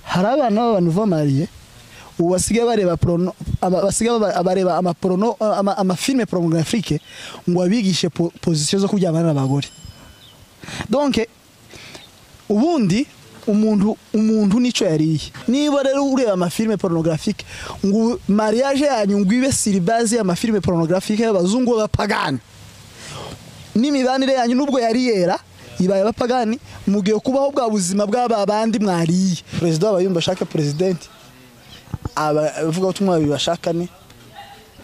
hari abana b'abajeunemarie ubasigaye bareba porno basigaye bareba amafilme pornographique ngo abigishe position zo kuryamana n'abagore. Donc ubundi umuntu nico yariye. Niba rero ureba amafilme pornographique ngo mariage yanyu ngo ibe sur base y'amafilme pornographique y'abazungu b'abapagani, n'imibanire yanyu nubwo yari yera ibaye abapagani, mugiye kubaho bwa buzima bw'aba bandi mwariye. President abayumba shaka president avuga utumwa bibashakane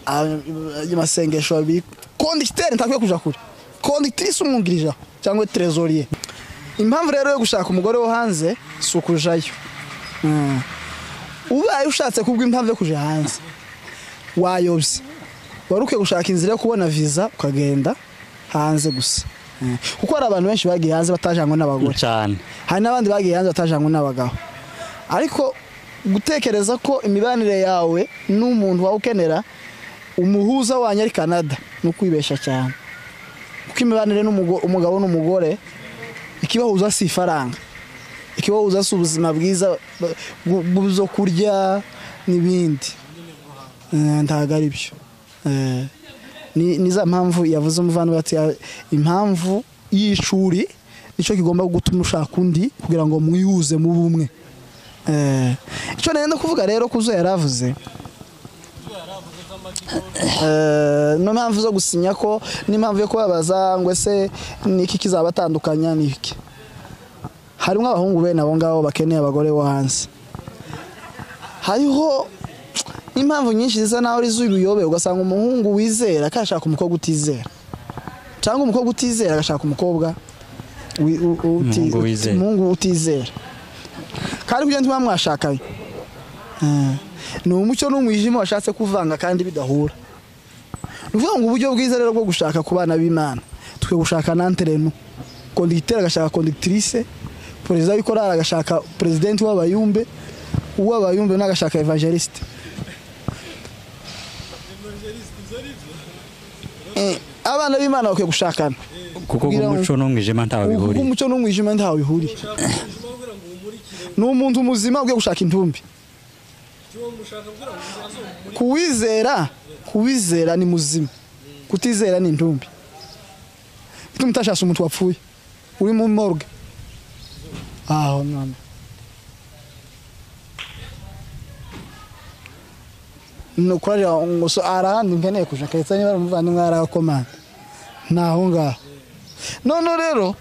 amasengesho abi conducteur ntakwiye kuja kure, conductrice umwungirija cyangwa trésorier. Impamvu rero yo gushaka umugore wo hanze sukujayo. Ubaye ushatse kubwa impamvu yo kuja hanze wayobye, waruke gushaka inzira yo kubona visa ukagenda hanze gusa. Kuko hari abantu benshi bagiye hanze batajangwa n'abagore cyane, hari n'abandi bagiye hanze batajangwa n'abagabo. Ariko gutekereza ko imibanire yawe n'umuntu wawe ukenera umuhuza wanyu ari Canada no kwibesha cyane. Kuko imibanire n'umugabo n'umugore ikibahuza si faranga, ikibahuza si ubuzima bwiza buzo kurya nibindi. Ntago ari byo. Ni za mpamvu yavuze umuvano bati impamvu y'ishuri nico kigomba gutuma ushaka undi kugira ngo mwihuze mu bumwe. Ico nenda kuvuga rero kuzo yaravuze no mpamvu zo gusinya ko n'impamvu yo kubabaza ngo ese niki kizabatandukanya niki. Harimo abahungu bene abo ngabo bakeneye abagore bo hanze. Hariho impamvu nyinshi zisa naho rizubiyobe, ugasanga umuhungu wizera akashaka umukobwa utizera, cyangwa umukobwa utizera agashaka umukobwa umuhungu utizera. Kandi kugenda mwashakanye ni umucyo n'umwijima washatse kuvanga kandi bidahura. Nuvuga ngo uburyo bwiza rero bwo gushaka kubana b'Imana twe gushaka nantereno, conducteur agashaka conductrice, president w'ikorari agashaka president w'abayumbe, uw'abayumbe n'agashaka evangeliste. Abana b'Imana bakwiye gushakana kuko umuco n'umwijima ntaho bihuri. Umuco n'umwijima ntaho bihuri. N'umuntu muzima ugiye gushaka intumbi. Kuwizera ni muzima, kutizera ni intumbi. Tumutashasa umuntu wapfuye uri mu morgue. Mama no kwaje ngo so arahandi nkeneye kuja kaitsa niba umuvana mwara komanda naho ngaho. None rero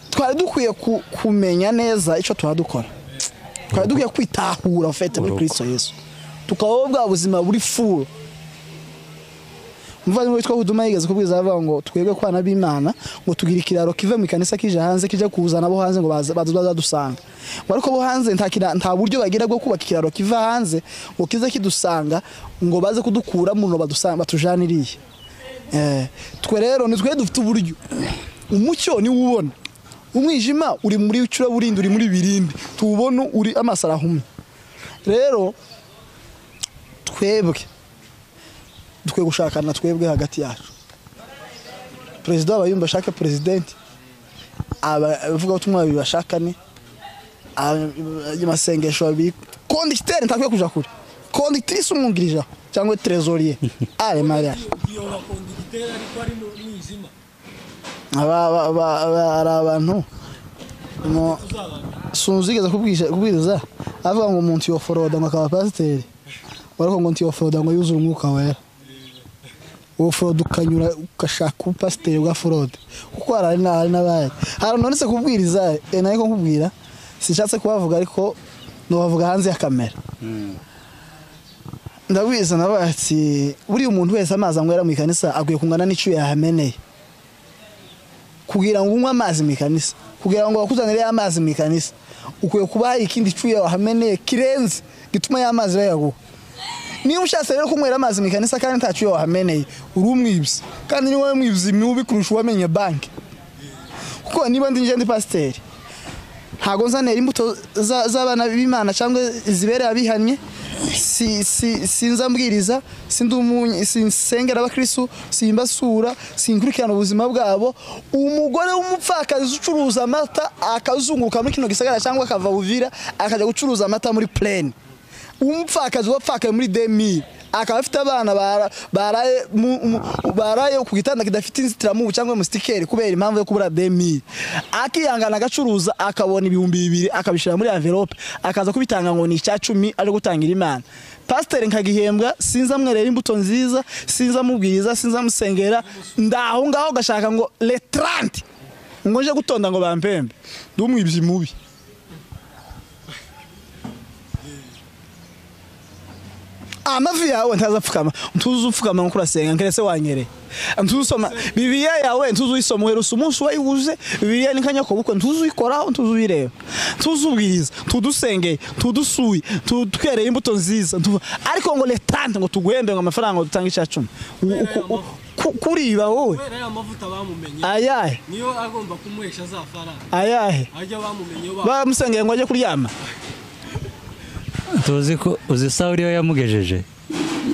twari dukwiye kumenya neza ico twadukora. Twari dukwiye kwitahura ufite muri Kristo Yesu, tukabaho bwa buzima buri full. Muvana witwa Huduma yigeze kubwiza avuga ngo twebwe kwana b'Imana ngo tugira ikiraro kive mu kanisa kije hanze kije kuzana bo hanze ngo baza dusanga. Ariko bo hanze nta buryo bagira bwo kubaka ikiraro kiva hanze ngo kize kidusanga ngo baze kudukura muno badusanga batujaniriye. Twe rero ni twe dufite uburyo. Umucyo ni ubona, umwijima uri muri ucura burindi uri muri birimbi, tubona uri amasarahumye. Rero twebwe gushakana twebwe hagati yacu. President abayumba shaka president avuga utumwa bibashakane amasengesho abi conducteur ntakwiye kuja kure, conductrice umwungirija cyangwa trésorier. Maria abantu sunzigeza kubwiriza avuga ngo umuntu yoforoda ngo akaba pasteur, wariko ngo ntiyoforoda ngo yuzura umwuka wera. Uforoda ukanyura ukashaka pasteur wa forode kuko hari n'abaye hari nonese kubwiriza nayo ko nkubwira sishatse kubavuga ariko no bavuga hanze ya kamera. Ndabiza nabati buri umuntu wese amazi angwera mu kanisa aguye kungana n'icu yahameneye kugira ngo unywe amazi mu kanisa, kugira ngo bakuzanire amazi mu kanisa ukuye kuba ikindi cu yahameneye kirenze gituma y'amazi bayaguha. Niba ushatse rero kunywera amazi mu kanisa kandi ntacu yahameneye uri umwibzi, kandi ni wowe mwibzi mubi kurusha wamenye banki. Kuko niba ndi pasteur ntago nzanera imbuto z'abana b'Imana cyangwa zibereye abihanye sinzambwiriza sinsengera abakristo simbasura sinkurikirana ubuzima bwabo umugore w'umupfakazi ucuruza amata akazunguruka muri kino gisagara cyangwa akava Uvira akaja gucuruza amata muri plaine umupfakazi wapfakaye muri 2000 akaba afite abana baraye ku gitanda kidafite inzitiramubu cyangwa mustikeri kubera impamvu yo kubura 2000 akiyangana agacuruza akabona ibihumbi 2 akabishira muri envelope akaza kubitanga ngo ni cya 10 ari gutangira Imana pasteur nkagihembwa sinza mwerera imbuto nziza sinza mubwiriza sinza musengera ndaho ngaho gashaka ngo le 30 ngo nje gutonda ngo bampembe ndumwibyi mubi amavi yawe ntazapfukama ntuzupfukama ngo kurasenga nkerese wanyere ntuzusoma bibiliya yawe ntuzuyisoma uherusa umunsi wayiguze bibiliya ninkanyako bukwe ntuzuyikoraho ntuzuyireba ntuzubwiriza tudusengeye tudusuye tutwereye imbuto nziza ariko ngo le 30 ngo tuguhembe ngo amafaranga dutanga icya 10 kuriba wowe kubera amavuta bamumenye ayahe niyo agomba kumuhesha za faranga ayahe ajya bamumenye bamusengeye ngo ajye kuryama tuzi ko uzi Sawuli yamugejeje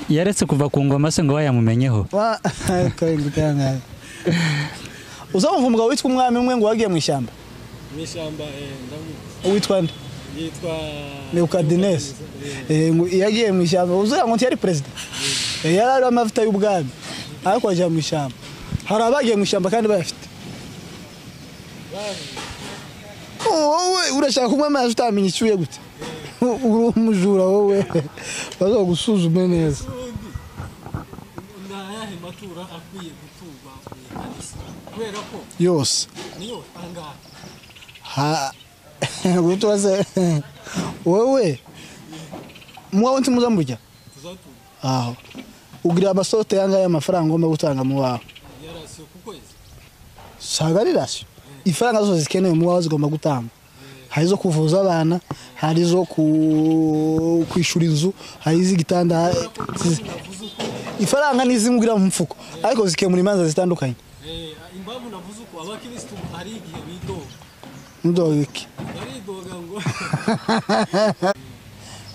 yaretse kuva ku ngoma se ngo bayamumenyeho uzamva umugabo witwa umwami umwe ngo wagiye mu ishyamba witwa nde yitwa Nebukadinesi ngo yagiye mu ishyamba uzira ngo yari president yari amavuta y'ubwami ariko ajya mu ishyamba hari abagiye mu ishyamba kandi bayafite wowe urashaka kunywa amazi utamenya icyuye gute umujura wowe bazogusuzume neza ndayahe matura akwiye guturwa kubera ko yose niyo angahe gutubaze wowe muwawe ntimuzamurya tuzatura aho ugira amasote yanga y'amafaranga ngomba gutanga mu wawe yarasiyo kukwezi sagarirayo ifaranga zose zikenewe mu wawe zigomba gutanga hari zo kuvuza abana hari zo kwishura inzu hari iz'igitanda ifaranga nizimubwira mu mfuko ariko zikemura imanza zitandukanye imbavu navuze uko abakristo hari igihe bidoga ndogeke baridoga ngo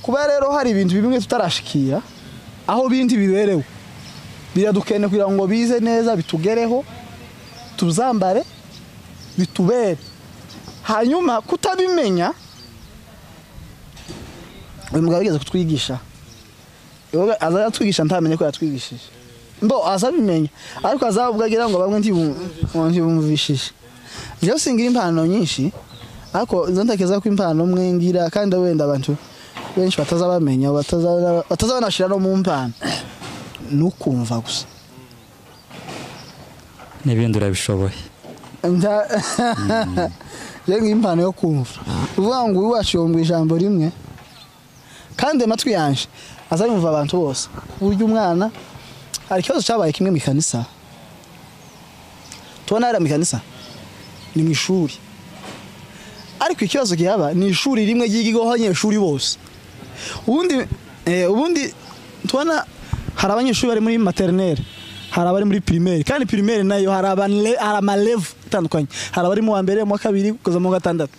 kuba rero hari ibintu bimwe tutarashikira aho bindi biberewe biradukene kugira ngo bize neza bitugereho tuzambare bitubere hanyuma kutabimenya uyu mugabo yigeze kutwigisha aza yatwigisha ntamenye ko yatwigishije mbo azabimenya ariko azavugagira ngo bamwe ntibumvishije je singira impano nyinshi ariko nzontakeza ko impano mwe ngira kandi wenda abantu benshi batazabamenya batazabanashira no mu mpano nukumva gusa n'ibindi urabishoboye Yenga impano yo kumva uvuga ngo uwashomba ijambo rimwe kandi amatwi yanje azayumva abantu bose buryo umwana hari ikibazo cyabaye kimwe mu kanisa tubona ari mu kanisa ni mu ishuri ariko ikibazo gihaba ni ishuri rimwe ryigigaho abanyeshuri bose ubundi tubona hari abanyeshuri bari muri maternelle hari abari muri primaire kandi primaire nayo hari amalevu atandukanye hari abari mu wa mbere mu wa kabiri kuza mu gatandatu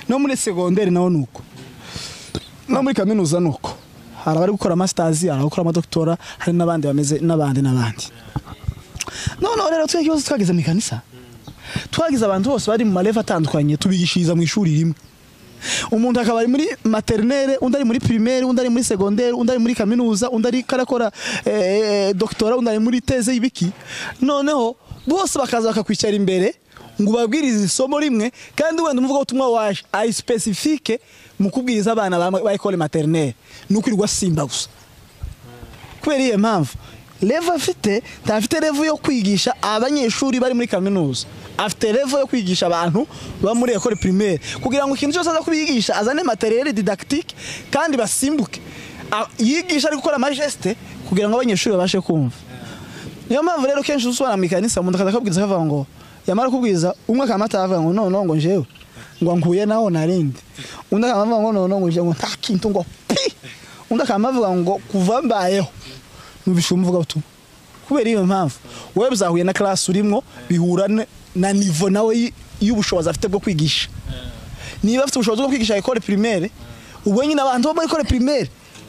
no muri secondaire naho nuko no muri kaminuza nuko hari abari gukora masters hari gukora amadoktora hari n'abandi bameze n'abandi none rero tw'ikibazo twageze mu kanisa twagize abantu bose bari mu malevu atandukanye tubigishiriza mu ishuri rimwe umuntu akaba ari muri maternelle undi ari muri primaire undi ari muri secondaire undi ari muri kaminuza undi ari karakora doctora undi ari muri thèse y'ibiki noneho bose bakaza bakakwicara imbere ngo babwirize isomo rimwe kandi wenda umuvuga ubutumwa waje ari specifique mu kubwiriza abana ba école maternelle nukwirwa simba gusa kubera iyo mpamvu level afite ntafite level yo kwigisha abanyeshuri bari muri kaminuza afite level yo kwigisha abantu ba muri école primaire kugira ngo ikintu cyose aza kubigisha azane matériel didactique kandi basimbuke yigisha ari gukora majeste kugira ngo abanyeshuri babashe kumva niyo mpamvu rero kenshi usubana mu kanisa umuntu akaza kubwiriza akavuga ngo yamara kubwiriza umwe akamata avuga ngo no ngo njewe ngo nkuye naho narindi undi akamavuga ngo no ngo nje ngo ntakintu ngo pi undi akamavuga ngo kuva mbayeho nubishumuvuga butu kubera iyo mpamvu wewe uzahuye na class urimo bihura na niveau nawe y'ubushobozi afite bwo kwigisha niba afite ubushobozi bwo kwigisha école primaire ubwo nyine abantu bo muri école primaire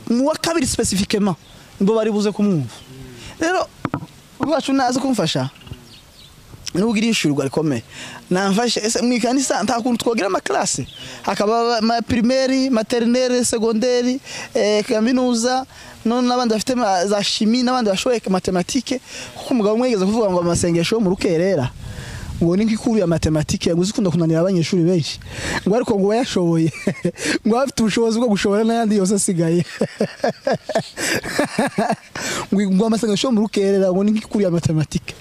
mu wa kabiri specifiquement mbo bari buze kumwumva rero rwacu naze kumfasha nugira ishurwa rikomeye namfashe ese mwikanisa nta kuntu twogira ama classe hakaba ma primaire maternelle secondaire kaminuza none nabandi bafite za chimie nabandi bashoboye mathématique kuko umugabo mwegeze kuvuga ngo amasengesho mu rukerera ngo ni nkikuru ya mathématique yaguze kunda kunanira abanyeshuri benshi ngo ariko ngo yashoboye ngo afite ubushobozi bwo gushobora n'ayandi yose asigaye ngo amasengesho mu rukerera ngo ni nkikuru ya mathématique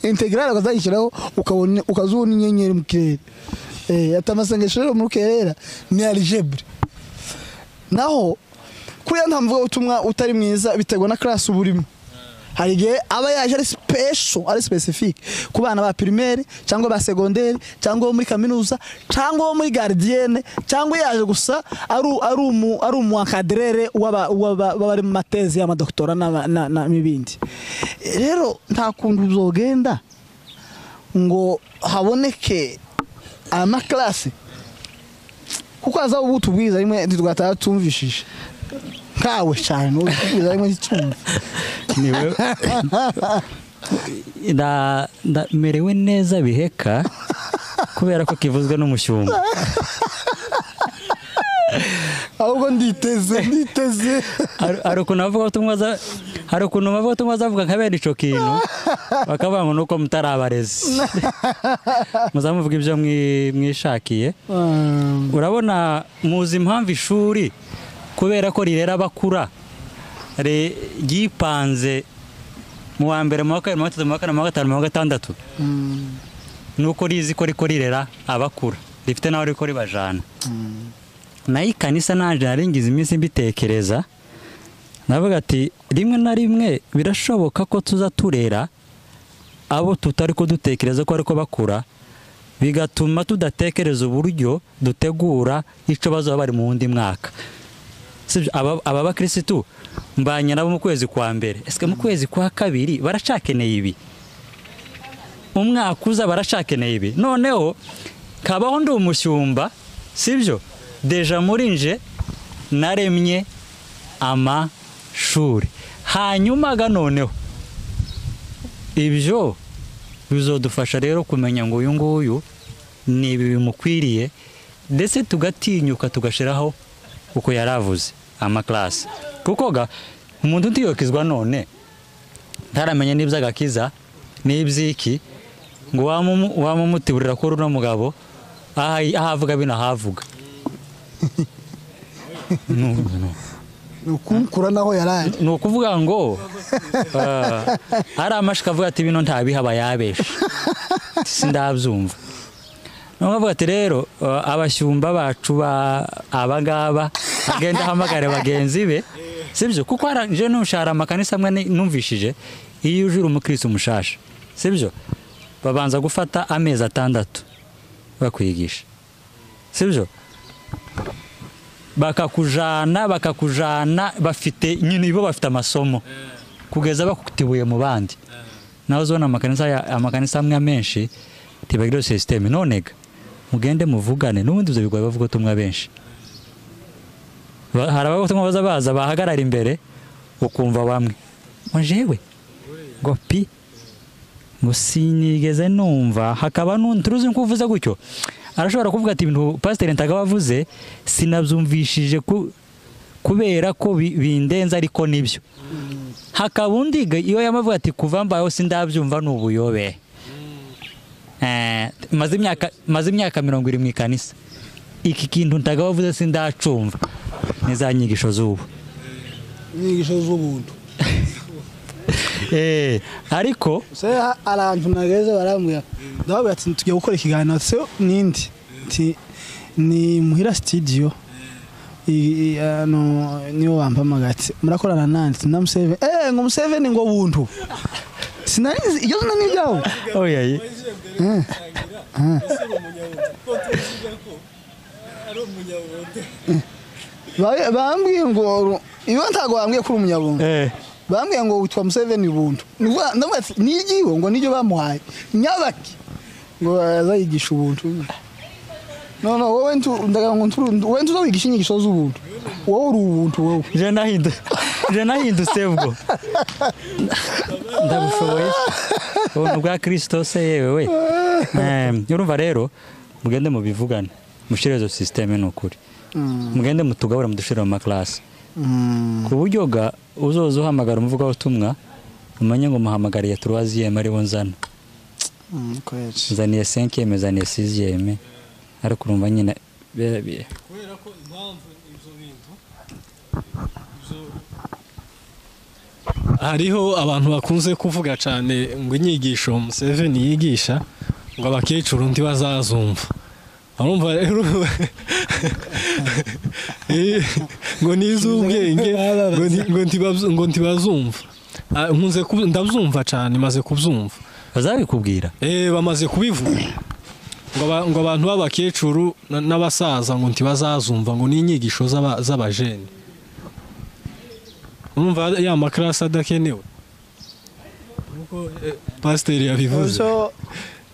integral akazayishiraho ukazubona inyenyeri mu kirere atamasengesho mu rukerera ni algebra naho kuri ntamvuga utumwa utari mwiza bitegwa na class uburimo hari gihe aba yaje ari special ari specific ku bana ba primaire cyangwa ba secondaire cyangwa muri kaminuza cyangwa muri gardienne cyangwa yaje gusa ari umu encadreur bari mu matezi y'ama doctora na nibindi rero nta kuntu uzogenda ngo haboneke ama classe kuko aza ubutubwiza rimwe ntitwataha tumvishije kawe cyane ubutubwiza rimwe ntitwumva niwe merewe neza biheka kubera ko kivuzwe n'umushyumba ahubwo nditeze hari ukuntu bavuga utumwa azavuga nka bene ico kintu bakavuga ngo nuko mutarabarezi muzamuvuga ibyo mwishakiye urabona muzi impamvu ishuri kubera ko rirera bakura ryipanze mu wa mbere mu wa kabiri mu wa gatatu mu wa kane mu wa gatanu mu wa gatandatu nuko rizi ko riko rirera abakura rifite naho riko ribajana nayo ikanisa nanje naringize iminsi mbitekereza navuga ati rimwe na rimwe birashoboka ko tuza turera abo tutari ko dutekereza ko ariko bakura bigatuma tudatekereza uburyo dutegura ico bazaba bari mu wundi mwaka aba bakristo mbanye nabo mu kwezi kwa mbere eske mu kwezi kwa kabiri baracakeneye ibi umwaka uza baracakeneye ibi noneho kabaho ndi umushyumba sibyo deja muri nje naremye amashuri hanyuma ga noneho ibyo bizodufasha rero kumenya ngo uyu nguyu ni ibi bimukwiriye ndetse tugatinyuka tugashiraho uko yaravuze ama class kuko ga umuntu utiyokizwa none ntaramenya n'iby'agakiza n'ibyiki ngo wamumutiburira ko runo mugabo ahavuga binahavuga nukunkura naho yaraje nukuvuga ngo ari amashika avuga ati bino ntabihaba yabesha sindabyumva Nongavuga ati rero abashyumba bacu abangaba agenda hamagare bagenzi be sibyo kuko je nushara amakanisa amwe numvishije iyo ujura umukristo mushasha sibyo babanza gufata amezi 6 bakwigisha sibyo bakakujana bafite nyine ibo bafite amasomo kugeza bakutibuye mu bandi naho zona amakanisa amwe menshi tibagiro system nonega mugende muvugane n'ubundi byo bigoye bavuga tumwa benshi haraba tumwa baza bahagarara imbere ukumva bamwe jewe ngo pi ngo sinigeze numva hakaba n'uturuzi nkuvuza gutyo arashobora kuvuga ati ibintu pastor ntagabavuze sinabyumvishije kubera ko bindenza ariko nibyo hakabundi iyo yamavuga ati kuva mbaho sindabyumva n'ubuyobe maze imyaka 20 mu ikanisa iki kintu ntagabavuze sindacumva nizanyigisho z'ubu nyigisho z'ubuntu ariko abantu nageze barambwira ndavuga ati tugiye gukora ikiganiro se nindi ni muhira studio niyo wampamagati murakorana nandi namuseve ngo museve ni ngo buntu sinarizi iyo zona nibyawo oya bambwiye ngo iyo ntago bambwiye kuri umunyabuntu bambwiye ngo witwa Museveni buntu ndamwatse nigiwe ngo nijyo bamuhaye nyabaki ngo azayigisha ubuntu no wowe ndaga ngo wowe ntuzobigisha inyigisho z'ubuntu wowe uri ubuntu wowe je nahindutse ubwo ndabushoboye ubuntu bwa Kristo se yewe we urumva rero mugende mubivugane mushire izo systeme n'ukuri mugende mutugabura mudushira mu maklasi ku buryo ga uzoza uhamagara umuvuga ubutumwa umenye ngo muhamagariye troisième ari bonzana zaniye 5e zaniye 6e ariko urumva nyine bere kubera ko impamvu ibyo bintu hariho abantu bakunze kuvuga cyane ngo inyigisho Museveni yigisha ngo abakecuru ntibazazumva arumva rero ngo nizubwenge ngo ntibazumva nkunze ndabyumva cyane maze kubyumva bazabikubwira bamaze kubivuga ngo abantu b'abakecuru n'abasaza ngo ntibazazumva ngo n'inyigisho z'abajene urumva ya maklasi adakenewe nkuko pasiteri yabivuze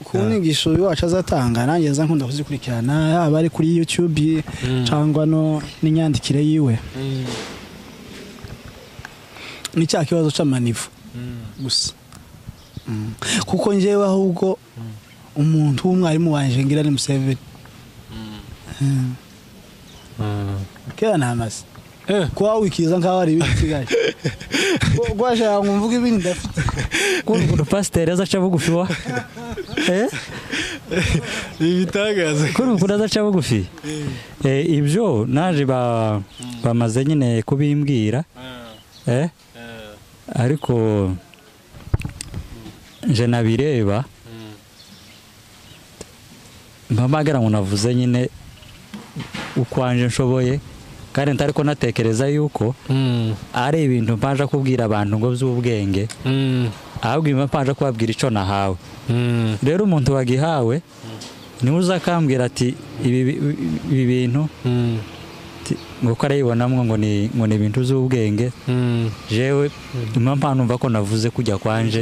ku nyigisho iwacu azatanga nanjye nza nkunda kuzikurikirana yaba ari kuri YouTube cyangwa no n'inyandikire yiwe ni cya kibazo cy'amanivu gusa kuko njyewe ahubwo umuntu w'umwarimu wanje ngira ni Museveni kera namaze kwa wikiza nkaho ari ibisigaye gwasha ngumvuga ibindi ndafite kuko pasiteri azaca bugufi wa ibitagaza kuko azaca bugufi ibyo naje bamaze nyine kubimbwira ariko je nabireba mpamagara ngo navuze nyine ukwanje nshoboye kandi ntariko natekereza yuko ari ibintu mpaje kubwira abantu ngo by'ubwenge ahubwo mpaje kubabwira ico nahawe rero umuntu wagihawe niwe uzakambwira ati ibi bintu ngo karayibonamwe ngo ni ibintu by'ubwenge jewe impamvu numva ko navuze kujya kwanje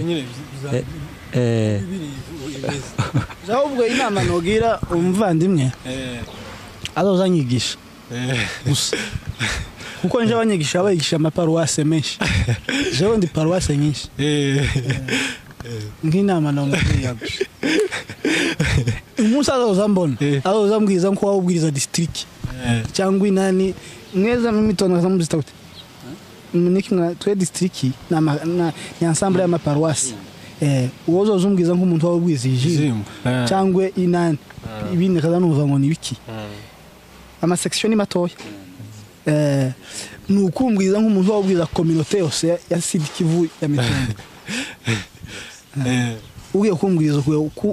ahubwo inama nogira umuvandimwe azozanyigisha gusa kuko nje abanyigisha abayigisha amaparuwase menshi jewe ndi paruwase nyinshi nk'inama nomubwira gusa umunsi azozambona azozambwiza nko wabwiriza district cyangwa inani mweza mimitono zamuzita gute nikimwe twe district na ensemble y'amaparuwase uwozo zumbwiza nk'umuntu wabwizije cyangwa inani ibindi kaza numva ngo nibiki ama section ni matoya nukumbwiza nk'umuntu wabwiza communauté yose ya Sud Kivu ya Mitongo ugiye kumbwiza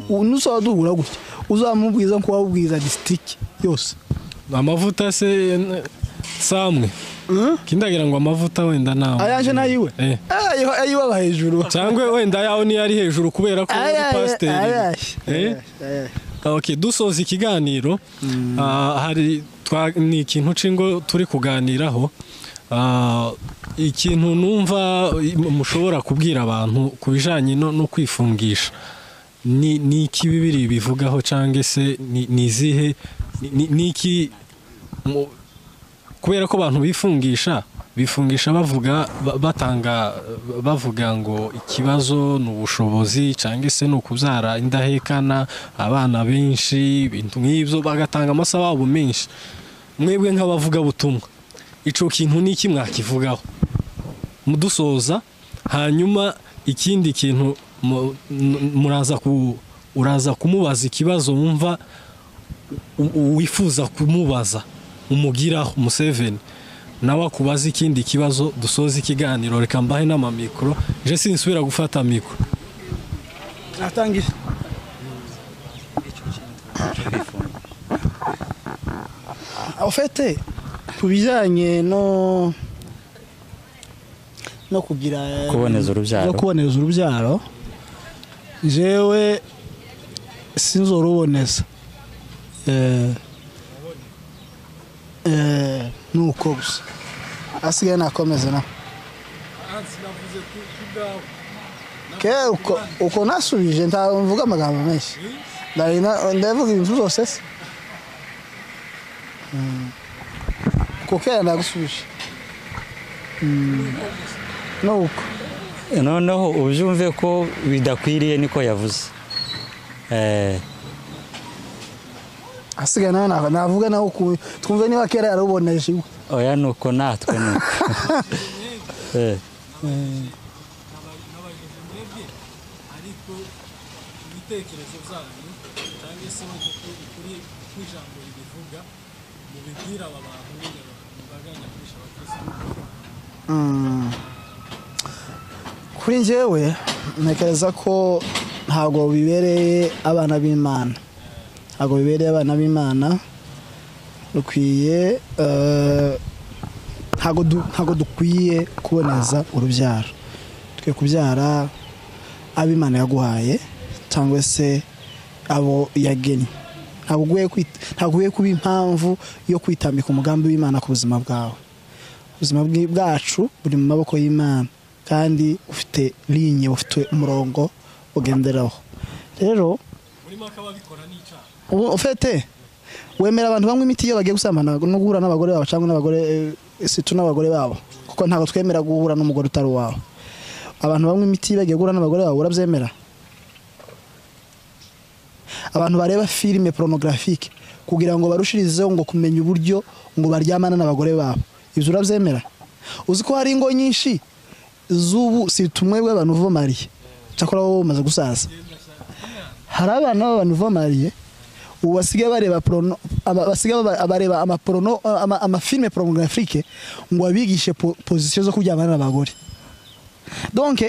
unuso duhura gutya uzamubwiza nko wabwiza district yose amavuta se samwe kindagira ngo amavuta wenda nawe ayanje nayiwe ayiwe aba hejuru cyangwa wenda yaho ni ari hejuru kubera ko ari pasiteri okay dusoza ikiganiro hari ni ikintu cingo turi kuganiraho ikintu numva mushobora kubwira abantu kubijanye no kwifungisha ni iki bibiri bivugaho cange se ni zihe ni iki kubera ko abantu bifungisha bavuga ngo ikibazo n'ubushobozi cange se no kubyara indahekana abana benshi ibintu nk'ibyo bagatanga amasababo menshi mwebwe nk'abavuga butumwa ico kintu niki mwakivugaho mudusoza hanyuma ikindi kintu uraza kumubaza ikibazo wumva wifuza kumubaza umugiraho Museveni nawe akubaza ikindi kibazo dusoza ikiganiro reka mbahe n'amamikro je sinsubira gufata mikro atangiye ofete kubijanye no kugira kuboneza urubyaro jewe sinzoruboneza nuko gusa asigaye nakomeza na uko nasubije mvuga amagambo menshi ndavuga ibintu zose kokera ndagusubije nuko noneho ubyumve ko bidakwiriye niko yavuze asigaye nawe navuga nawe twumve niba kera yaruboneje oya nuko natwe nuko ariko ibitekerezo byanyu cyangwa se kuri ijambo ribivuga mubibwira aba bantu imbaga nyamwinshi abakirisitu kuri njyewe ntekereza ko ntabwo bibereye abana b'Imana ntabwo bibereye abana b'Imana dukwiye ntabwo dukwiye kuboneza urubyaro twe kubyara ab'Imana yaguhaye cyangwa se abo yagennye ntabwo ugiye kuba impamvu yo kwitambika umugambi w'Imana ku buzima bwawe ubuzima bwacu buri mu maboko y'Imana kandi ufite linye ufite umurongo ugenderaho rero ufite wemera abantu banywa imiti iyo bagiye gusambana no guhura n'abagore babo cyangwa n'abagore situ n'abagore babo kuko ntabwo twemera guhura n'umugore utari wawe abantu banywa imiti bagiye guhura n'abagore babo urabyemera abantu bareba filime pornographique kugira ngo barushirizeho ngo kumenya uburyo ngo baryamana n'abagore babo ibyo urabyemera uzi ko hari ingo nyinshi zubu si tumwebwe abantu muvomariye cyakora wowe umaze gusaza hari abana b'abantu muvomariye ubu basigaye bareba porno basigaye bareba amafilme pornographique ngo abigishe position zo kuryamana n'abagore donc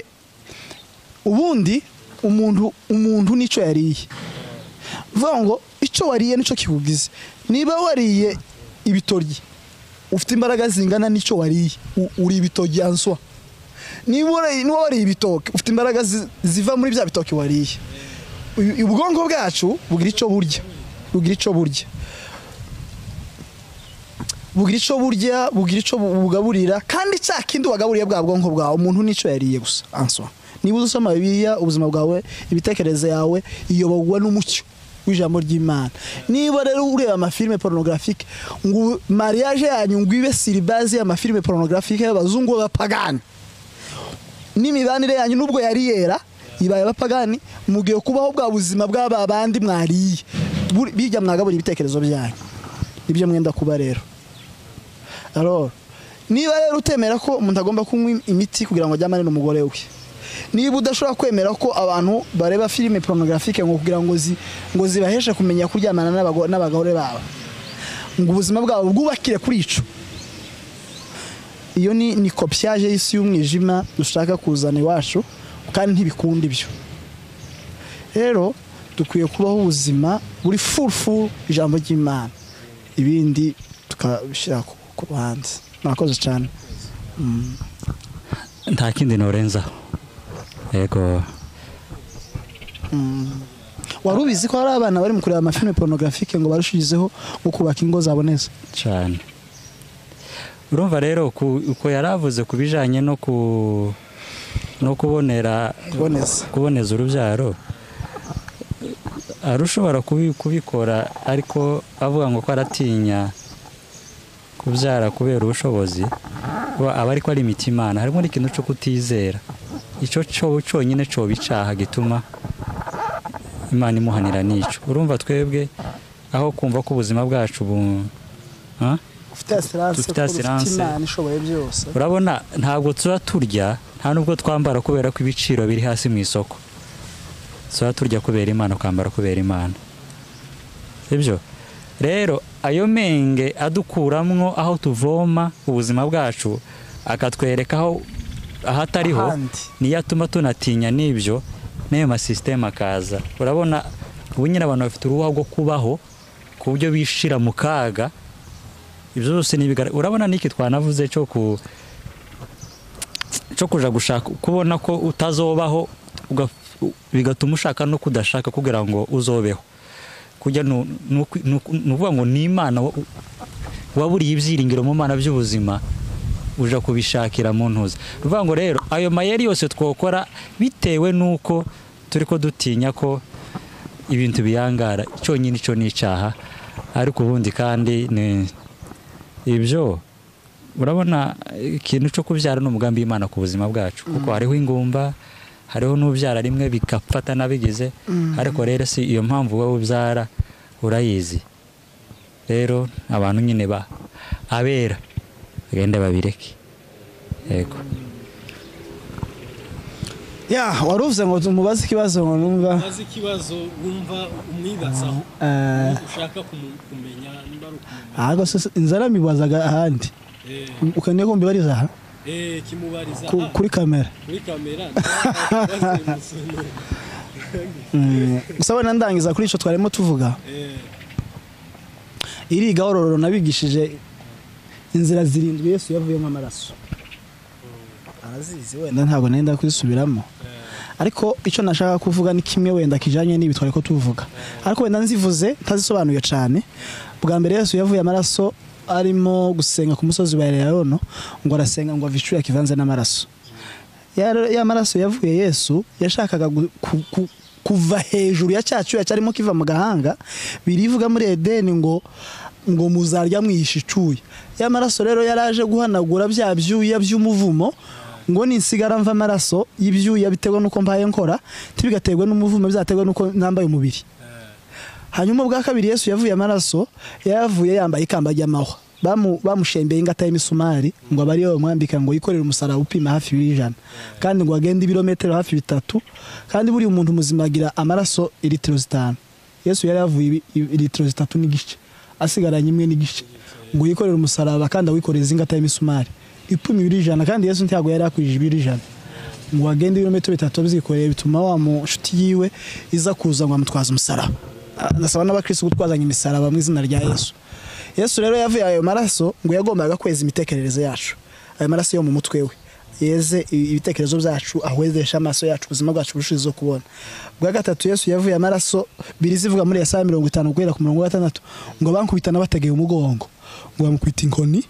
ubundi umuntu nico yariye vuga ngo icyo wariye nico kikugize niba wariye ibitoryi ufite imbaraga zingana nico wariye uri ibitoryi answa niba wariye ibitoke ufite imbaraga ziva muri bya bitoke wariye ubwonko bwacu bugira icyo burya bugira icyo bugaburira kandi cya kindi wagaburiye bwa bwonko bwawe umuntu nico yariye gusa answa niba uzusoma Bibiliya ubuzima bwawe ibitekerezo yawe iyoborwa n'umucyo w'ijambo ry'Imana niba rero ureba amafilme pornographique ngo mariage yanyu ngo ibe siribazi y'amafilme pornographique y'abazungu b'abapagani n'imibanire yanyu nubwo yari yera ibaye abapagani mugiye kubaho bwa buzima bw'aba bandi mwariye bijya mwagabura ibitekerezo byanyu ibyo mwenda kuba rero alors niba rero utemera ko umuntu agomba kunywa imiti kugira ngo ajyamane n'umugore we niba udashobora kwemera ko abantu bareba filime pornographique ngo kugira ngo zibaheshe kumenya kuryamana n'abagore babo ngo ubuzima bwabo bwubakire kuri ico iyo ni copiage y'isi y'umwijima dushaka kuzana iwacu kandi ntibikunda ibyo rero dukwiye kubaho ubuzima buri full ijambo ry'Imana ibindi tukabishira ku ruhande murakoze cyane nta kindi norenza yego warubizi ko hari abana bari mu kureba amafilme pornographique ngo barushirizeho ngo kubaka ingo zabo neza cyane urumva rero uko yaravuze kubijanye no kuboneza urubyaro arushobora kubikora ariko avuga ngo ko aratinya kubyara kubera ubushobozi aba ariko ari imitimana harimo n'ikintu cyo kutizera icyo cyonyine cyo bicaha gituma Imana imuhanira n'icyo urumva twebwe aho kumva ko ubuzima bwacu ufite assurance urabona ntabwo tuba turya nta nubwo twambara kubera ko ibiciro biri hasi mu isoko tuba turya kubera Imana kwambara kubera Imana sibyo rero ayo menge adukuramwo aho tuvoma ubuzima bwacu akatwereka aho atariho niyo atuma tunatinya n'ibyo n'ayo masisiteme akaza urabona ubu nyine abantu bafite uruhuha rwo kubaho ku buryo bishira mu kaga ibyo byose urabona n'iki twanavuze cyo kuja gushaka kubona ko utazobaho bigatuma ushaka no kudashaka kugira ngo uzobeho kujya nuvuga ngo ni Imana waburiye ibyiringiro mu Mana by'ubuzima uja kubishakira mu ntuza ruvuga ngo rero ayo mayeri yose twokora bitewe nuko turiko dutinya ko ibintu biyangara cyonyine cyo nicaha ariko ubundi kandi ibyo urabona ikintu cyo kubyara n'umugambi w'Imana ku buzima bwacu kuko hariho ingumba hariho n'ubyara rimwe bigafata nabigize ariko rero si iyo mpamvu wowe ubyara urayizi rero abantu nyine abera bagende babireke yego waruvuze ngo tumubaze ikibazo ngo numva mubaze ikibazo wumva umwibazaho ushaka kumenya nimba ari ukumenya ahubwo inzara mibazaga ahandi ukaniye ko mbibariza aha kimubariza kuri kamera usaba nandangiza kuri ico twarimo tuvuga iri gahororo nabigishije inzira zirindwi Yesu yavuyemo amaraso arazizi wenda ntabwo nenda kwisubiramo ariko ico nashaka kuvuga ni kimwe wenda kijanye n'ibi twari ko tuvuga ariko wenda nzivuze ntazisobanuye cyane bwa mbere Yesu yavuye amaraso arimo gusenga ku musozi wa Elayono ngo arasenga ngo avicuye kivanze n'amaraso ya maraso yavuye Yesu yashakaga kuva hejuru ya cyacu cyarimo kiva mu gahanga birivuga muri Edeni ngo muzarya mwishicuye ya maraso rero yaraje guhanagura bya byuya by'umuvumo ngo ninsigara mva amaraso y'ibyuya bitewe nuko mbaye nkora tibigaterwa n'umuvumo byaterwa nuko nambaye umubiri hanyuma bwa kabiri Yesu yavuye amaraso yavuye yambaye ikamba ry'amahwa bamushembeye ingata y'imisumari ngo abari yo mwambika ngo yikorere umusaraba upima hafi 100 kandi ngo agende ibirometero hafi 3 kandi buri umuntu muzima agira amaraso litiro 5 Yesu yari yavuye litiro 3 n'igice asigaranye imwe n'igice ngo yikorere umusaraba kandi awikoreza ingata y'imisumari ipima 100 kandi Yesu ntiyago yari akwije 100 ngo agende ibirometero 3 bizikoreye bituma wa mushuti yiwe iza kuza ngo amutwaza umusaraba nasaba n'abakristo gutwazanya imisaraba mu izina rya Yesu Yesu rero yavuye ayo maraso ngo yagombaga kweza imitekerereze yacu ayo maraso yo mu mutwe we yeze ibitekerezo byacu ahwezesha amaso yacu ubuzima bwacu bushizo kubona bwa gatatu Yesu yavuye amaraso birizivuga muri Yesaya 50 guhera ku 6 ngo bankubitana bategeye umugongo ngo bamukubita inkoni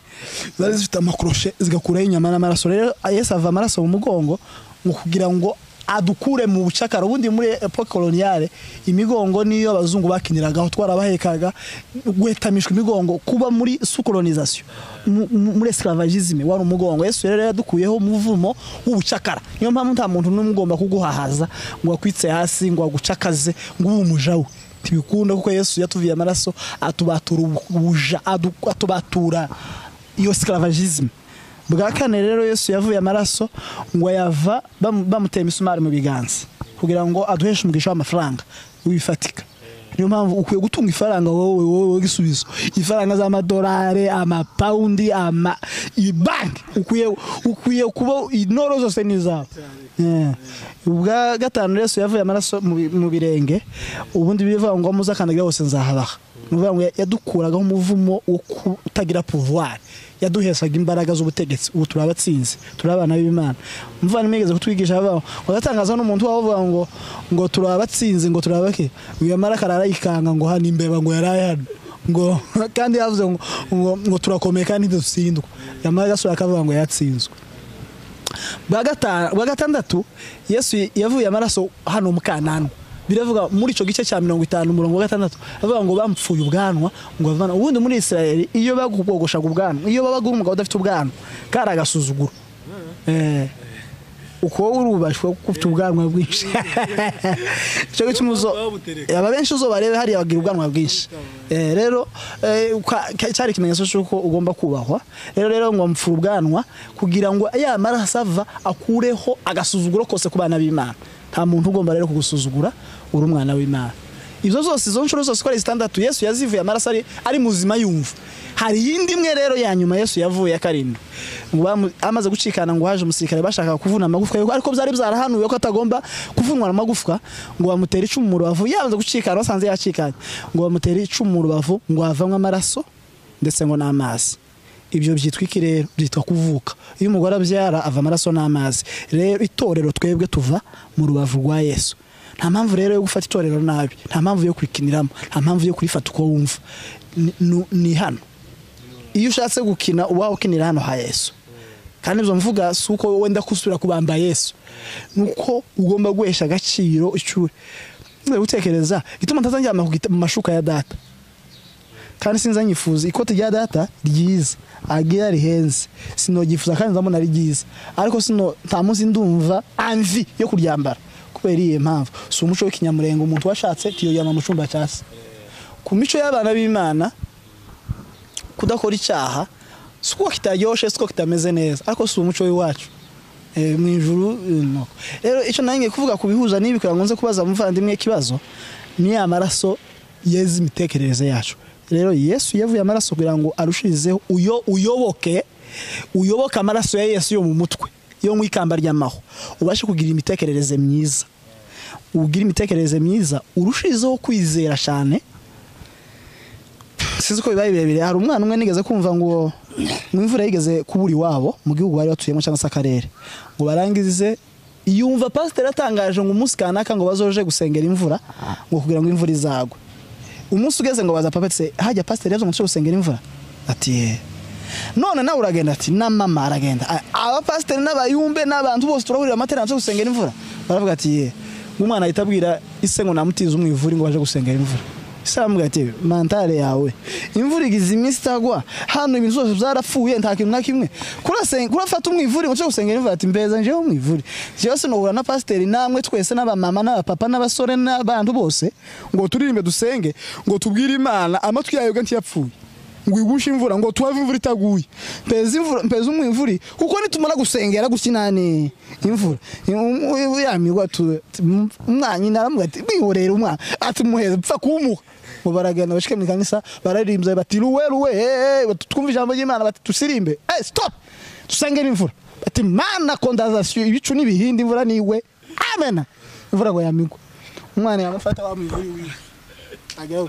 zari zifite amakroshe zigakuraho inyama n'amaraso rero Yesu ava amaraso mu mugongo ngo kugira ngo adukure mu bucakara ubundi muri epoque coloniale imigongo niyo abazungu bakiniragaho twarabahekaga guhetamishwa imigongo kuba muri sous-colonisation muri esclavagisme wari umugongo Yesu rero yadukuyeho umuvumo w'ubucakara niyo mpamvu nta muntu n'umugomba kuguhahaza ngo akwitse hasi ngo agucakaze ngo umujawe tibikunda kuko Yesu yatuviye amaraso atubatura ubuja atubatura iyo esclavagisme bwa kane rero Yesu yavuye amaraso ngo yava bamuteye imisumari mu biganza kugira ngo aduheshe umugisha w'amafaranga wifatika niyo mpamvu ukwiye gutunga ifaranga wowe gisubizo ifaranga z'amadolari amapaundi ibank ukwiye kuba inoro zose nizawe ubwa gatanu Yesu yavuye amaraso mu birenge ubundi bivuga ngo muzakandagira hose nzahabaha nuvuga ngo yadukuragaho umuvumo wo kutagira pouvoir yaduhesaga imbaraga z'ubutegetsi ubu turabatsinze turabana b'Imana mvana imigeze kutwigisha babo bagatangaza n'umuntu wavuga ngo turabatsinze ngo turabake uyu maraka arayikanga ngo hano imbeba ngo yaraye hano ngo kandi yavuze ngo turakomeye kandi dutsindwa yamara gasura akavuga ngo yatsinzwe bwa gatandatu Yesu yavuye amaraso hano mu Kanani biravuga muri ico gice cya 50 umurongo wa 6 avuga ngo bamupfuye ubwanwa ngo bavana ubundi muri Israeli iyo bagugogoshaga ubwanwa iyo babaga umugabo udafite ubwanwa karagasuzuguro uko urubashwe kufite ubwanwa bwinshi cyo gitumuzo aba benshi uzo barebe hari abagira ubwanwa bwinshi rero cyari kimenyetso cyuko ugomba kubahwa rero ngo mfura ubwanwa kugira ngo ya maraso ava akureho agasuzuguro kose ku bana b'Imana nta muntu ugomba rero kugusuzugura uri umwana w'Imana izo zose izo nshuro zose kwa 6 Yesu yazivuye amaraso ari muzima yumva hari yindi imwe rero ya nyuma Yesu yavuye akarindwi ngo amaze gucikana ngo haje umusirikare bashaka kuvuna amagufwa ariko byari byarahanuye ko atagomba kuvunwa amagufwa ngo bamutera icumu mu rubavu yamaze gucikana basanze yacikanye ngo bamutera icumu mu rubavu ngo havamwe amaraso ndetse ngo n'amazi ibyo byitwa iki rero byitwa kuvuka iyo umugore abyara ava amaraso n'amazi rero itorero twebwe tuva mu rubavu rwa Yesu nta mpamvu rero yo gufata itorero nabi nta mpamvu yo kurikiniramo nta mpamvu yo kurifata uko wumva ni hano iyo ushatse gukina ubaho ukinira hano ha Yesu kandi ibyo mvuga suko wenda kusubira kubamba Yesu nuko ugomba guhesha agaciro icure gutekereza gituma ntazanjyama mu mashuka ya data kandi sinza nyifuza ikote rya data ryiza agira rihenze sinogifuza kandi ndabona ari ryiza ariko sino nta munsi ndumva anvi yo kuryambara kubera iyi mpamvu si umuco w'ikinyamurengo umuntu washatse tiyoyama mu cyumba cyase ku mico y'abana b'Imana kudakora icyaha siko kitaryoshe siko kitameze neza ariko si umuco w'iwacu mu ijuru no rero icyo nange kuvuga kubihuza nibi kurangonze kubaza muvandimwe kibazo ni amaraso yezi imitekerereze yacu rero Yesu yavuye amaraso kugira ngo arushirizeho uyoboke amaraso ya Yesu yo mu mutwe yo mu ikamba ry'amaho ubashe kugira imitekerereze myiza ugira imitekerereze myiza urushirizeho kwizera cyane sinzi ko bibaye birebire hari umwana umwe nigeze kumva ngo imvura yigeze kuburi wabo mu gihugu bari batuyemo cyangwa se akarere ngo barangize yumva pastor atangaje ngo umunsi kanaka ngo bazoje gusengera imvura ngo kugira ngo imvura izagwe umunsi ugeze ngo baza papetse hajya pastor yazo ngo gusengera imvura ati none nawe uragenda ati na mama aragenda aba pastor n'abayumbe n'abantu bose turahurira amaterano cyo gusengera imvura baravuga ati umwana yitabwira ise ngo namutiza umwivuri ngo baje gusengera imvura Samubwira ati mantare yawe imvura igize iminsi itagwa hano ibintu zose byarapfuye nta kintu na kimwe kurafata umwivuri ngo cyo gusengera imvura ati mbeza nje umwivuri cyose no hura na pasiteri namwe twese n'abamama n'abapapa n'abasore n'abantu bose ngo turirimbe dusenge ngo tubwire Imana amatwi yayo ganti yapfuye ngo igushe imvura ngo tuwave imvura itaguye mpeza umwivuri kuko nitumara gusengera gukinane imvura yamigwa tu umwanyi naramubwira ati bihorera umwana ati muheze pfa kumuha ngo baragana bashike mu kanisa bararirimba bati ruwe twumva ijambo ry'Imana bati tusirimbe stop dusengera imvura bati mana condensation ibicu n'ibihindi imvura niwe amen imvura ngo yamigwa umwana yamufata wa mwivuri wiwe agera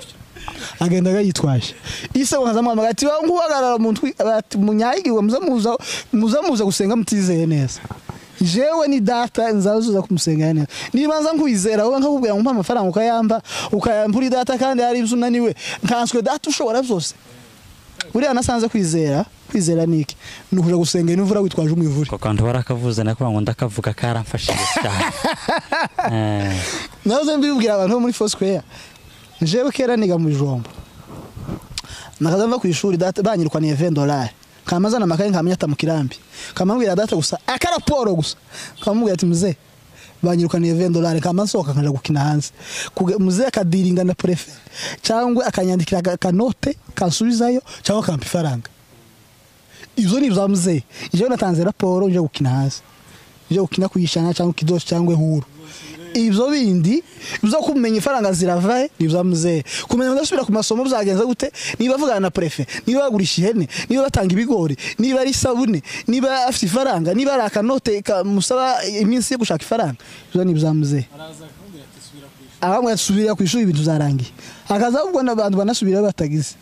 agenda gayitwaje ise wazamama ati nguhagarara ati munyayigiwe muzamuza gusenga mutizeye neza jewe ni data nzazuza kumusenga neza nibanza nkwizera wowe nkakubwira ngo amafaranga ukayambura data kandi hari ibyo unaniwe nkanswe data ushobora byose uriya nasanze kwizera niki nukuja gusengera imvura witwaje umwivuri ko kantu barakavuze nako ngo ndakavuga karamfashije cyane nazo mbibwira abantu muri Foursquare jewe kera niga mu Jombo nakazava ku ishuri data banyirukaniye $20 kamazana amakaye nkamenya atamukirambi kamambwira data gusa akaraporo gusa kamubwira ati muze banyirukaniye $20 kamasoka kanja gukina hanze muze akadiringa na prefet cyangwa akanyandikira kanote kansubizayo cyangwa kampa ifaranga izo ni byamuze je natanze raporo nje gukina hanze nje gukina kuyishana cyangwa kidoshi cyangwa huru ibyo bindi bizo kumenya ifaranga ziravaye nibyamuze kumenya ndasubira ku masomo byagenza gute niba avugana na prefet niba bagurisha ihene niba batanga ibigori niba ari sabune niba afite ifaranga niba ari akanote kamusaba iminsi yo gushaka ifaranga ibyo nibyamuze ahamwe asubira ku ishuri ibintu zarangiye akaza ubwo n'abantu banasubira batagize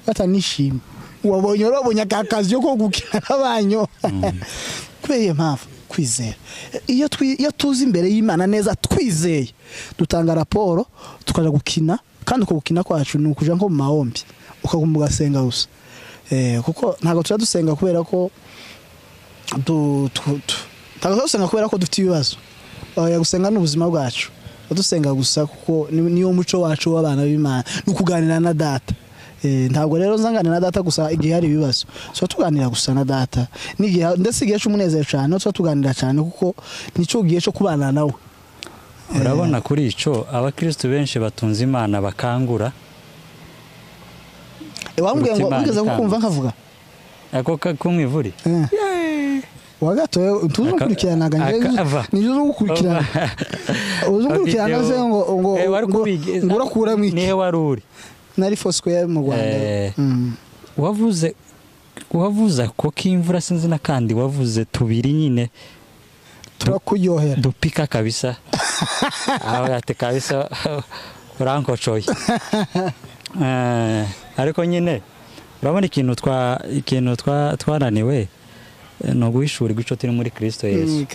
batanishima wabonye akazi yo gukina n'abanyo kweye mpamvu kwizera iyo tuzi imbere y'Imana neza twizeye dutanga raporo tukaja gukina kandi uko gukina kwacu ni ukuja nko mu mahombi ukaguma ugasenga gusa kuko ntago tuja dusenga kubera ko ntago dusenga kubera ko dufite ibibazo gusenga n'ubuzima bwacu dusenga gusa kuko niyo muco wacu w'abana b'Imana nukuganira na data ntabwo rero nzanganira na data gusa igihe hari ibibazo so tuganira gusa na data nigihe ndetse igihe cy'umunezero cyane so tuganira cyane kuko nico gihe cyo kubana nawe urabona kuri ico abakristo benshi batunze Imana bakangura wambwiye ngo ugeze gukumva nkavuga ako kumwivuri wagato tuzukurikirana ganje nizo gukurikirana uzukurikirana se ngo urakura mwiki nihe waruri nari Foursquare mu Rwanda wavuza ko kimvura sinzi na kandi wavuze tubiri nyine turakuryohera dupika kabisa aho yate kabisa urankocoye ariko nyine urabona ikintu twaraniwe no guhishura igico turi muri Kristo Yesu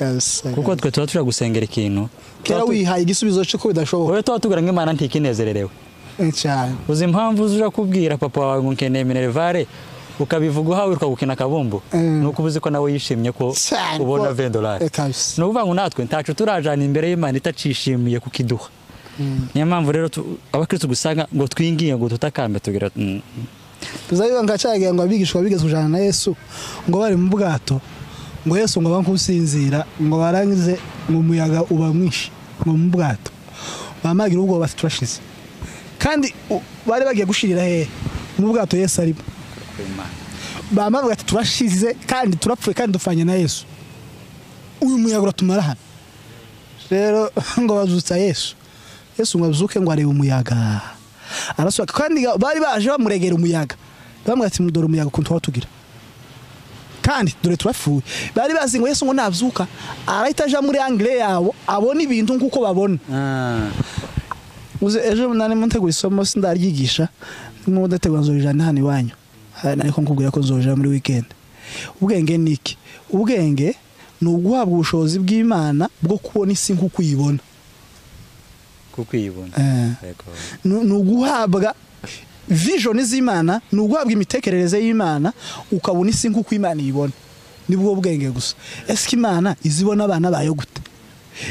kuko twe tuba gusengera ikintu kera wihaye igisubizo cyo ko bidashoboka wowe tuba nk'Imana ntikinezererewe cyane uzi impamvu uza kubwira papa wawe ngo nkeneye minervare ukabivuga uhawe ukagukina akabumbu nuko ubuzi ko nawe yishimye ko ubona $20 no uvuga ngo natwe ntacu turajana imbere y'Imana itacishimiye kukiduha niyo mpamvu rero abakristo gusanga ngo twingiye ngo tutakambe tugira tuzabiba ngacagiye ngo abigishwa bigeze kujana na Yesu ngo bari mu bwato ngo Yesu ngo bankusinzira ngo barangize ngo umuyaga uba mwinshi ngo mu bwato bamagira ubwo baturashize kandi bari bagiye gushirira he mu bwato Yesu arimo bamavuga ati turashize kandi turapfuye kandi dufanye na Yesu uyu muyaga uratumara hano rero ngo bazutsa Yesu ngo azuke ngo arebe umuyaga arasohoka kandi bari baje bamuregera umuyaga bamwe ati mudoro umuyaga kuntu watugira kandi dore turapfuye bari bazi ngo Yesu ngo nazuka arahita aja muri angle yabo abona ibintu nkuko babona uze ejo nane muntegura isomo sindaryigisha mu ndategura nzojana hano iwanyu ariko nkubwira ko nzoja muri weekend ubwenge niki ubwenge ni uguhabwa ubushobozi bw'Imana bwo kubona isi nkuko uyibona ni uguhabwa vision z'Imana ni uguhabwa imitekerereze y'Imana ukabona isi nkuko Imana ibona nibwo bwenge gusa eske Imana izibona abana bayo gute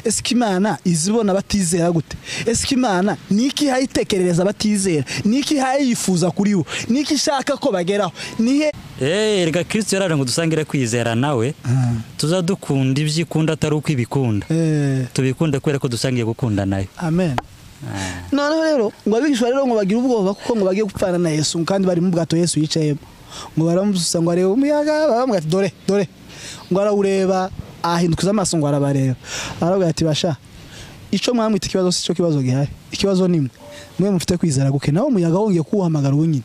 eske Imana izibona batizera gute eske Imana niki hayitekerereza batizera niki hayifuza kuri bo niki shaka ko bageraho nihe erega Kristo yaraje ngo dusangire kwizera nawe tuzadukunda ibyikunda atari uko ibikunda tubikunde kwera ko dusangiye gukunda nayo amen none rero ngo abigishwa rero ngo bagira ubwoba kuko ngo bagiye gupfana na Yesu kandi bari mu bwato Yesu yicayemo ngo baramususa ngo arebe umuyaga bamwe ati dore ngo arawureba ahindukiza amaso ngo arabareba aravuga ati basha ico mwamwita ikibazo si cyo kibazo gihari ikibazo nimwe mwe mufite kwizera guke nawo umuyaga wongeye kuwuhamagara ubunyine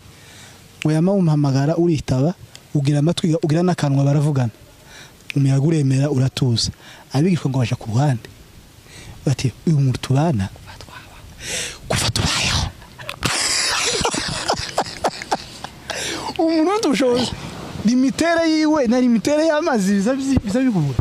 ngo yamamuhamagara uritaba ugira amatwi ugira nakanwa baravugana umuyaga uremera uratuza abigishwa ngo baje ku ruhande bati uyu muntu tubana kuva tubayeho umuntu dushoboye limitere yiwe na limitere y'amazi biza bikubura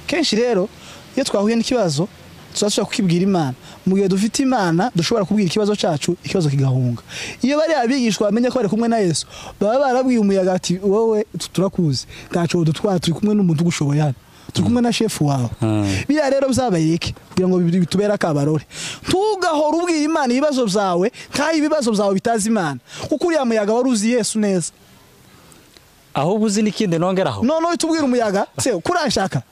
kenshi rero iyo twahuye n'ikibazo tuzashobora kukibwira Imana mu gihe dufite Imana dushobora kubwira ikibazo cyacu ikibazo kigahunga iyo bari abigishwa bamenye ko bari kumwe na Yesu baba barabwiye umuyaga ati wowe turakuzi ntaco dutwara turi kumwe n'umuntu ugushoboye hano turi kumwe na chef wawe biya rero byabayike kugira ngo bitubera akabarore tugahora ubwira Imana ibibazo byawe kandi ibibazo byawe bitazi Imana kuko uriya muyaga waruzi Yesu neza aho ubuzi nikinde nongeraho no tubwira umuyaga se kuranshaka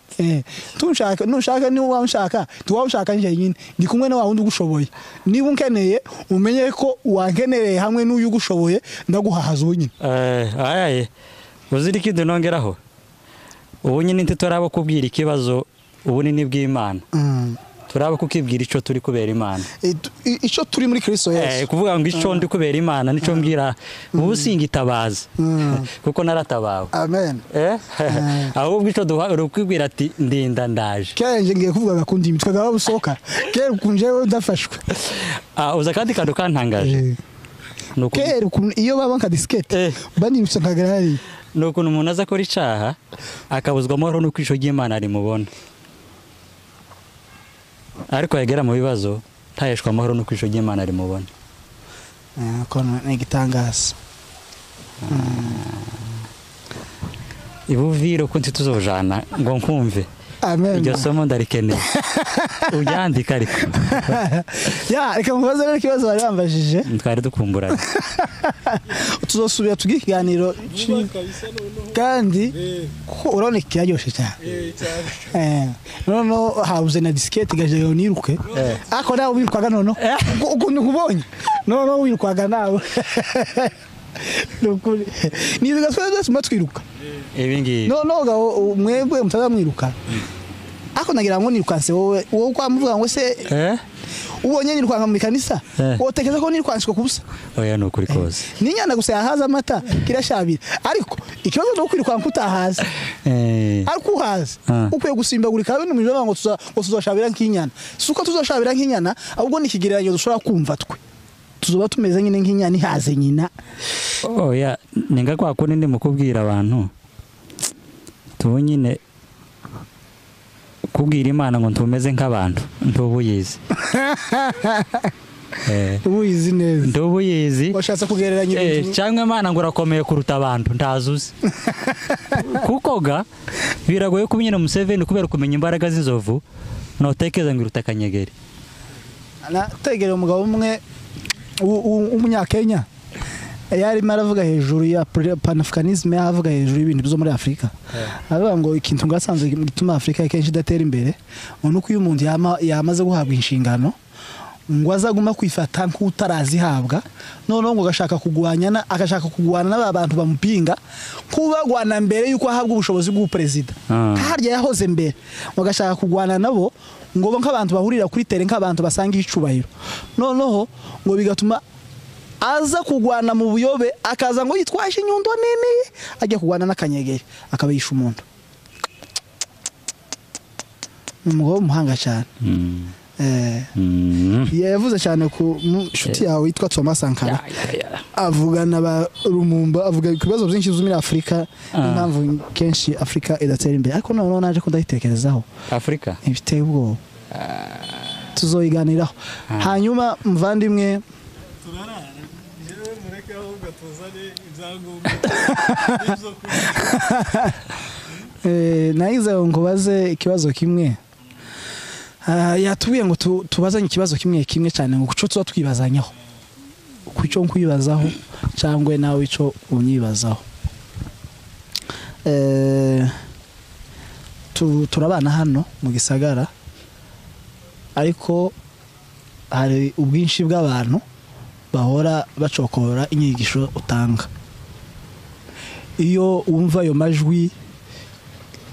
tunshaka nushaka ni wanshaka tuwashaka nje nyine ndi kumwe na wundi ugushoboye niba unkeneye umenye ko wankenereye hamwe n'uyu ugushoboye ndaguhahaza nyine ayaye uzi nikinde nongeraho ubu nyine ntituraba kubwira ikibazo ubunini bw'Imana turaba kukibwira ico turi kubera Imana ico turi muri Kristo Yesu kuvuga ngo ico ndi kubera Imana nico mbwira ubusinga itabaza kuko naratabawe amen ahubwo ico dukwibwira ati ndinda ndaje kenje ngiye kuvuga gakundi imitwe gaba busoka kera kunje ndafashwe uza kandi kando kantangaje kera iyo babanka diskete bani bitsankagarari nuko umuntu aza kora icaha akabuzwa amahoro no kwisho ry'Imana ari mubona ariko yagera mu bibazo tayeshwa amahoro no kwisho ry'Imana ari mubona ko nigitangaza ibuviro ko ntituzojana ngo nkumve amen iryo somo ndarikeneye ubyandika ariko reka mubaze rero ikibazo bari bambajije twari dukumburanye tuzosubira tugikiganiro kandi urabona kiraryoshye cyane no habuze na diskete gaje niruke ako nawe wirukwaga none ukuntu kubonye no wirukwaga nawe ni bigaswe byose matwiruka ibingi no mwebwe mutazamwiruka ako nagira ngo nirukanse wowe kwamuvuga ngo se ubonye nirukanga mu kanisa wotekeza ko nirukwanshwe kubusa oya no kuri koze ninyana gusa yahaza amata kirashabira ariko ikibazo cyo kwirukanga kutahaza ariko uhaza ukwiye gusimbagurika bene mu ijoro ngo tuzoshabira nk'inyana suko tuzoshabira nk'inyana ahubwo nikigereranyo dushobora kumva twe tuzoba tumeze nyine nk'inyana ihaze nyina oya ninga kwa ko ninde mukubwira abantu tubonyine kubwira Imana ngo ntumeze nk'abantu ntubuyizi ubuyizi neza ntubuyizi washatse kugereranya ibintu cyangwa Imana ngo urakomeye kuruta abantu ntazuzi kuko biragoye kumenyera Museveni kubera kumenya imbaraga z'inzovu notekeza ngo iruta kanyegeri nategere umugabo umwe umunyakenya yari maravuga hejuru ya panafricanisme yavuga hejuru y'ibintu byo muri Afrika avuga ngo ikintu ngasanzwe gituma Afrika kenshi idatera imbere nuko uyu muntu yamaze guhabwa inshingano ngo azaguma kwifata nk'utarazihabwa none ngo agashaka kugwana n'abantu bamupinga kubagwana mbere yuko ahabwa ubushobozi bw'uperezida harya yahoze mbere ngo agashaka kugwana nabo ngo nk'abantu bahurira kuri tere nk'abantu basanga icubahiro noneho ngo bigatuma aza kugwana mu buyobe akaza ngo yitwaje inyundo nini ajya kugwana n'akanyegeri akabisha umuntu umugabo muhanga cyane yavuze cyane ku nshuti yawe yitwa Thomas Sankara avugana ba Rumumba avuga ibibazo byinshi byo muri Afrika impamvu kenshi Afrika idatera imbere ariko none naje ko ndahitekerezaho Afrika ibiteye ubwo tuzoyiganiraho hanyuma mvandimwe nayize ngo baze ikibazo kimwe yatubiye ngo tubazanye ikibazo kimwe cyane ngo kuco tuba twibazanyaho kuco nkwibazaho cyangwa nawe ico unyibazaho turabana hano mu gisagara ariko hari ubwinshi bw'abantu bahora bacokora inyigisho utanga iyo wumva ayo majwi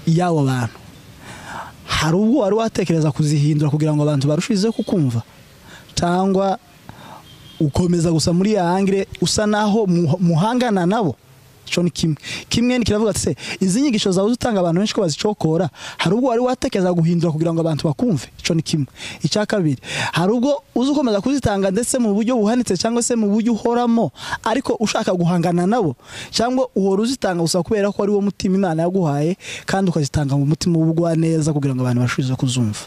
y'abo bantu hari ubwo wari watekereza kuzihindura kugira ngo abantu barushize kukumva cyangwa ukomeza gusa muri ya angire usa naho muhangana nabo cyo ni kimwe ni kiravuga ati se izi nyigisho zawe utanga abantu benshi ko bazicokora hari ubwo wari watekereza guhindura kugira ngo abantu bakumve cyo ni kimwe icya kabiri hari ubwo uzi ukomeza kuzitanga ndetse mu buryo buhanitse cyangwa se mu buryo uhoramo ariko ushaka guhangana nabo cyangwa uhora uzitanga gusa kubera ko ari wo mutima Imana yaguhaye kandi ukazitanga mu mutima w'ubugwa neza kugira ngo abantu bashubize kuzumva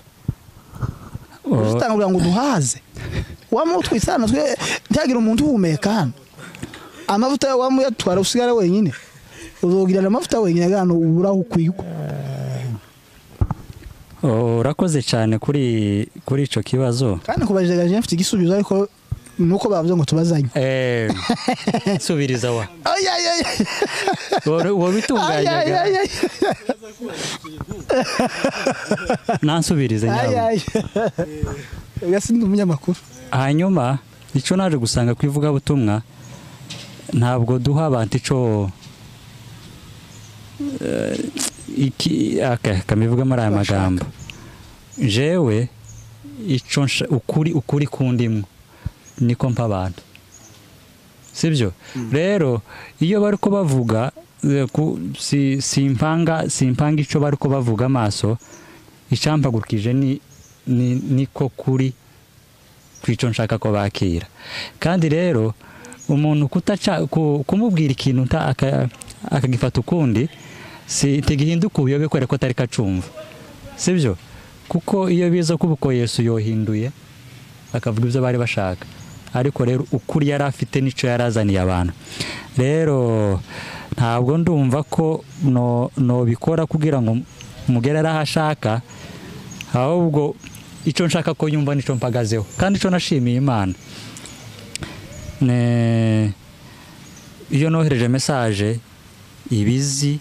uzitanga kugira ngo duhaze wamutwisana ntagira umuntu uhumeka hano amavuta yawe wamuyatwara usigara wenyine uzogirana amavuta wenyine gano ubura ukwigwa urakoze cyane kuri ico kibazo kandi kubajije gaje mfite igisubizo ariko nuko bavuze ngo tubazanye subiriza wa wo bitunganyaga nansubirize nyawe gasindi umunyamakuru hanyuma ico naje gusanga kwivuga butumwa ntabwo duha abantu ico kamivuga muri aya magambo jewe ico ukuri kundimwe niko mpa abantu sibyo rero iyo bari ko bavuga simpanga ico bari ko bavuga amaso icampagurukije niko kuri kwico nshaka ko bakira kandi rero umuntu kumubwira ikintu akagifata ukundi tigihinduka ubuyobe kwere ko atari kacumva sibyo kuko iyo biza kubuko Yesu yohinduye akavuga ibyo bari bashaka ariko rero ukuri yari afite nico yarazaniye abantu rero ntabwo ndumva ko no bikora kugira ngo mugere arahashaka ahubwo ico nshaka ko yumva nico mpagazeho kandi ico nashimiye Imana iyo nohereje message ibizi